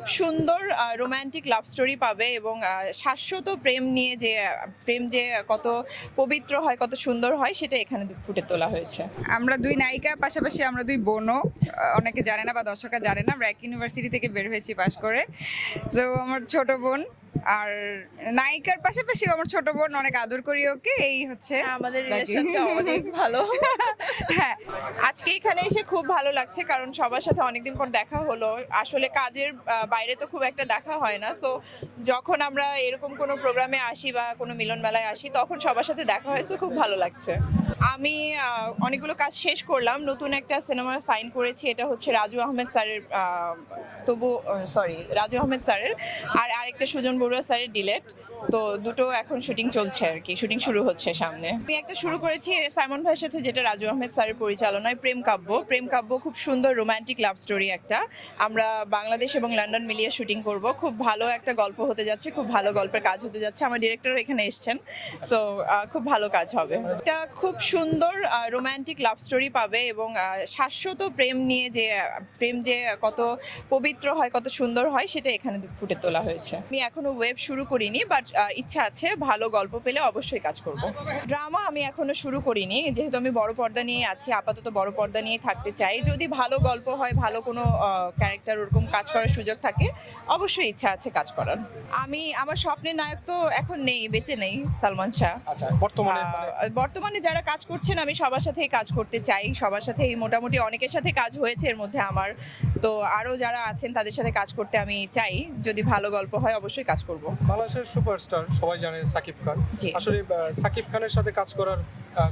খুব সুন্দর romantic love story পাবে এবং শাশ্বত প্রেম নিয়ে যে প্রেম যে কত পবিত্র হয় কত সুন্দর হয় সেটা এখানে ফুটে তোলা হয়েছে। আমরা দুই নায়িকা, পাশাপাশি আমরা দুই বোনও। অনেকে জানে না বা দর্শকরা জানে না, আমরা এক ইউনিভার্সিটি থেকে বের হয়েছি পাশ করে। তো আমার ছোট বোন, আর নায়িকার পাশাপাশি আমার ছোট বোন, অনেক আদর করি ওকে। এই হচ্ছে আমাদের বাকি। রিলেশনটা অনেক ভালো। হ্যাঁ, আজকে এখানে এসে খুব ভালো লাগছে কারণ সবার সাথে অনেকদিন পর দেখা হলো। আসলে কাজের বাইরে তো খুব একটা দেখা হয় না, সো যখন আমরা এরকম কোনো প্রোগ্রামে আসি বা কোনো মিলন মেলায় আসি তখন সবার সাথে দেখা হয়, সো খুব ভালো লাগছে। আমি অনেকগুলো কাজ শেষ করলাম, নতুন একটা সিনেমা সাইন করেছি, এটা হচ্ছে রাজু আহমেদ স্যারের রাজু আহমেদ স্যারের, আর আরেকটা সুজন বড়ুয়া স্যারের ডিলেট। তো দুটো এখন শুটিং চলছে আর কি, শুটিং শুরু হচ্ছে সামনে। আমি একটা শুরু করেছি সাইমন ভাইয়ের সাথে, যেটা রাজু আহমেদ স্যারের পরিচালনায়, প্রেম কাব্য খুব সুন্দর রোমান্টিক লাভ স্টোরি একটা। আমরা বাংলাদেশ এবং লন্ডন মিলিয়ে শুটিং করব, খুব ভালো একটা গল্প হতে যাচ্ছে, খুব ভালো গল্পের কাজ হতে যাচ্ছে। আমার ডিরেক্টরও এখানে এসেছেন, সো খুব ভালো কাজ হবে। এটা খুব সুন্দর রোমান্টিক লাভ স্টোরি পাবে এবং শাশ্বত প্রেম নিয়ে যে প্রেম যে কত পবিত্র হয় কত সুন্দর হয় সেটা এখানে ফুটে তোলা হয়েছে। আমি এখনো ওয়েব শুরু করিনি, বাট ইচ্ছা আছে, ভালো গল্প পেলে অবশ্যই কাজ করব। ড্রামা আমি এখনো শুরু করিনি, যেহেতু আমি বড় পর্দা নিয়ে আছি, আপাতত বড় পর্দা নিয়ে থাকতে চাই। যদি ভালো গল্প হয়, ভালো কোনো ক্যারেক্টার ওরকম কাজ করার সুযোগ থাকে, অবশ্যই ইচ্ছা আছে কাজ করার। আমার স্বপ্নের নায়ক তো এখন নেই, বেঁচে নেই, সালমান শাহ। আচ্ছা, বর্তমানে বর্তমানে যারা কাজ করছেন আমি সবার সাথেই কাজ করতে চাই, সবার সাথেই মোটামুটি অনেকের সাথে কাজ হয়েছে এর মধ্যে আমার। তো আরো যারা আছেন তাদের সাথে কাজ করতে আমি চাই, যদি ভালো গল্প হয় অবশ্যই কাজ করব। বাংলাদেশের সুপারস্টার সবাই জানে সাকিব খান। জি। আসলে সাকিব খানের সাথে কাজ করার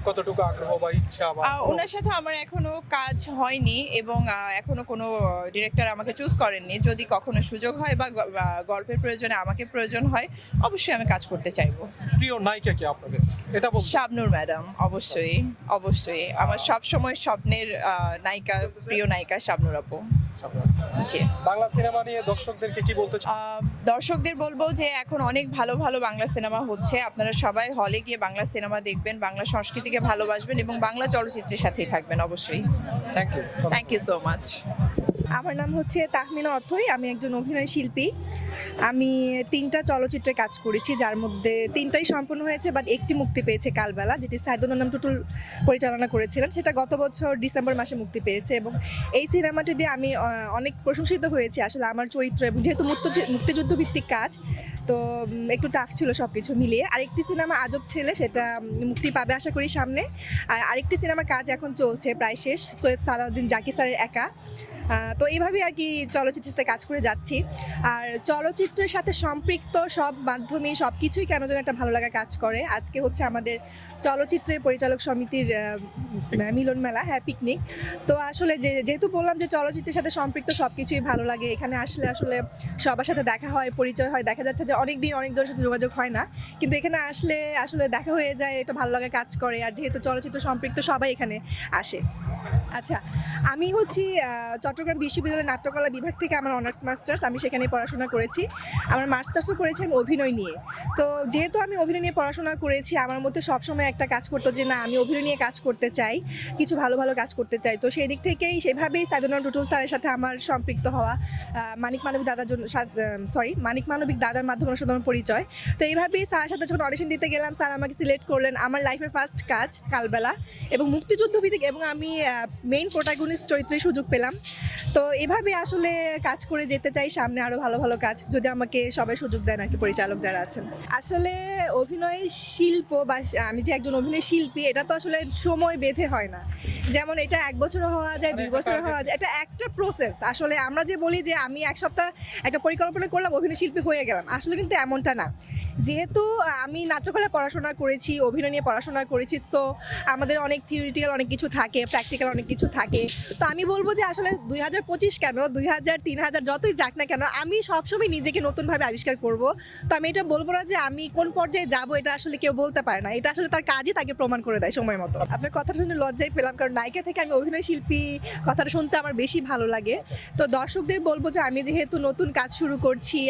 কতটুকু আগ্রহ বা ইচ্ছা বা ওনার সাথে আমার এখনো কাজ হয়নি এবং এখনো কোনো ডিরেক্টর আমাকে চুজ করেননি। যদি কখনো সুযোগ হয় বা গল্পের প্রয়োজনে আমাকে প্রয়োজন হয়, অবশ্যই আমি কাজ করতে চাইবো। প্রিয় নায়িকা কি আপনার কাছে? এটা বলুন। শাবনূর ম্যাডাম, অবশ্যই আমার সব সময় স্বপ্নের নায়িকা, প্রিয় নায়িকা শাবনূর আপু। জি। বাংলা সিনেমা নিয়ে দর্শকদেরকে কি বলতে চান? দর্শকদের বলবো যে এখন অনেক ভালো ভালো বাংলা সিনেমা হচ্ছে, আপনারা সবাই হলে গিয়ে বাংলা সিনেমা দেখবেন, বাংলা সংস্কৃতিকে ভালোবাসবেন এবং বাংলা চলচ্চিত্রের সাথেই থাকবেন অবশ্যই। Thank you so much. আমার নাম হচ্ছে তাহমিনা অথই, আমি একজন অভিনয় শিল্পী। আমি 3টা চলচ্চিত্রে কাজ করেছি, যার মধ্যে 3টাই সম্পূর্ণ হয়েছে, বাট একটি মুক্তি পেয়েছে কালবেলা, যেটি সাইদুল আনাম টুটুল পরিচালনা করেছিলেন। সেটা গত বছর ডিসেম্বর মাসে মুক্তি পেয়েছে এবং এই সিনেমাটি দিয়ে আমি অনেক প্রশংসিত হয়েছি। আসলে আমার চরিত্র এবং যেহেতু মুক্তিযুদ্ধ ভিত্তিক কাজ, তো একটু টাফ ছিল সব কিছু মিলিয়ে। আরেকটি সিনেমা আজব ছেলে, সেটা মুক্তি পাবে আশা করি সামনে। আর আরেকটি সিনেমার কাজ এখন চলছে, প্রায় শেষ, সৈয়দ সালাউদ্দিন জাকি স্যারের একা। তো এইভাবেই আর কি চলচ্চিত্রের সাথে কাজ করে যাচ্ছি। আর চলচ্চিত্রের সাথে সম্পৃক্ত সব মাধ্যমে সব কিছুই কেন যেন একটা ভালো লাগা কাজ করে। আজকে হচ্ছে আমাদের চলচ্চিত্রের পরিচালক সমিতির মিলন মেলা, হ্যাঁ, পিকনিক। তো আসলে যেহেতু বললাম যে চলচ্চিত্রের সাথে সম্পৃক্ত সব কিছুই ভালো লাগে, এখানে আসলে আসলে সবার সাথে দেখা হয়, পরিচয় হয়। দেখা যাচ্ছে যে অনেক দিনের সাথে যোগাযোগ হয় না, কিন্তু এখানে আসলে আসলে দেখা হয়ে যায়, এটা ভালো লাগা কাজ করে। আর যেহেতু চলচ্চিত্র সম্পৃক্ত সবাই এখানে আসে। আচ্ছা, আমি হচ্ছি চট্টগ্রাম বিশ্ববিদ্যালয়ের নাট্যকলা বিভাগ থেকে আমার অনার্স মাস্টার্স, আমি সেখানে পড়াশোনা করেছি। আমার মাস্টার্সও করেছি আমি অভিনয় নিয়ে। তো যেহেতু আমি অভিনয় নিয়ে পড়াশোনা করেছি, আমার মধ্যে সবসময় একটা কাজ করতো যে না, আমি অভিনয় নিয়ে কাজ করতে চাই, কিছু ভালো ভালো কাজ করতে চাই। তো সেই দিক থেকেই সেভাবেই সাইদুল আনাম টুটুল স্যারের সাথে আমার সম্পৃক্ত হওয়া, মানিক মানবিক দাদার মাধ্যমে আমার সাথে আমার পরিচয়। তো এইভাবেই স্যারের সাথে যখন অডিশন দিতে গেলাম, স্যার আমাকে সিলেক্ট করলেন। আমার লাইফের ফার্স্ট কাজ কালবেলা এবং মুক্তিযুদ্ধ ভিত্তিক, এবং আমি মেইন প্রোটাগনিস্ট চরিত্রে সুযোগ পেলাম। তো এভাবে আসলে কাজ করে যেতে চাই সামনে, আরও ভালো ভালো কাজ, যদি আমাকে সবাই সুযোগ দেন আর কি, পরিচালক যারা আছেন। আসলে অভিনয় শিল্প বা আমি যে একজন অভিনয় শিল্পী, এটা তো আসলে সময় বেঁধে হয় না। যেমন এটা 1 বছরও হওয়া যায়, 2 বছরও হওয়া যায়, এটা একটা প্রসেস। আসলে আমরা যে বলি যে আমি এক সপ্তাহ একটা পরিকল্পনা করলাম, অভিনয় শিল্পী হয়ে গেলাম, আসলে কিন্তু এমনটা না। যেহেতু আমি নাট্যকলায় পড়াশোনা করেছি, অভিনয় নিয়ে পড়াশোনা করেছি, সো আমাদের অনেক থিওরিটিক্যাল অনেক কিছু থাকে, প্র্যাকটিক্যাল অনেক কিছু থাকে। তো আমি বলবো যে আসলে 2025 কেন, 2000, 3000 যতই যাক না কেন, আমি সবসময় নিজেকে নতুনভাবে আবিষ্কার করব। তো আমি এটা বলবো না যে আমি কোন পর্যায়ে যাব, এটা আসলে কেউ বলতে পারে না। এটা আসলে তার কাজই তাকে প্রমাণ করে দেয় সময় মতো। আপনার কথাটা শুনে লজ্জাই পেলাম, কারণ নায়িকা থেকে আমি অভিনয় শিল্পী কথাটা শুনতে আমার বেশি ভালো লাগে। তো দর্শকদের বলবো যে আমি যেহেতু নতুন কাজ শুরু করছি,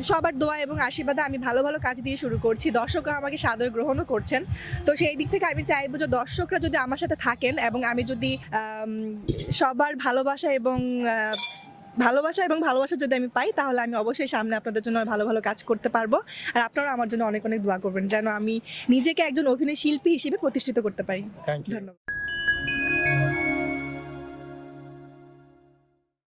সবার দোয়া এবং আশীর্বাদে আমি ভালো ভালো কাজ দিয়ে শুরু করছি, দর্শকরা আমাকে সাদর গ্রহণও করছেন। তো সেই দিক থেকে আমি চাইবো যে দর্শকরা যদি আমার সাথে থাকেন এবং আমি যদি সবার ভালোবাসা এবং ভালোবাসা এবং ভালোবাসা যদি আমি পাই তাহলে আমি অবশ্যই সামনে আপনাদের জন্য ভালো ভালো কাজ করতে পারবো। আর আপনারা আমার জন্য অনেক অনেক দোয়া করবেন যেন আমি নিজেকে একজন অভিনয় শিল্পী হিসেবে প্রতিষ্ঠিত করতে পারি। Thank you. ধন্যবাদ।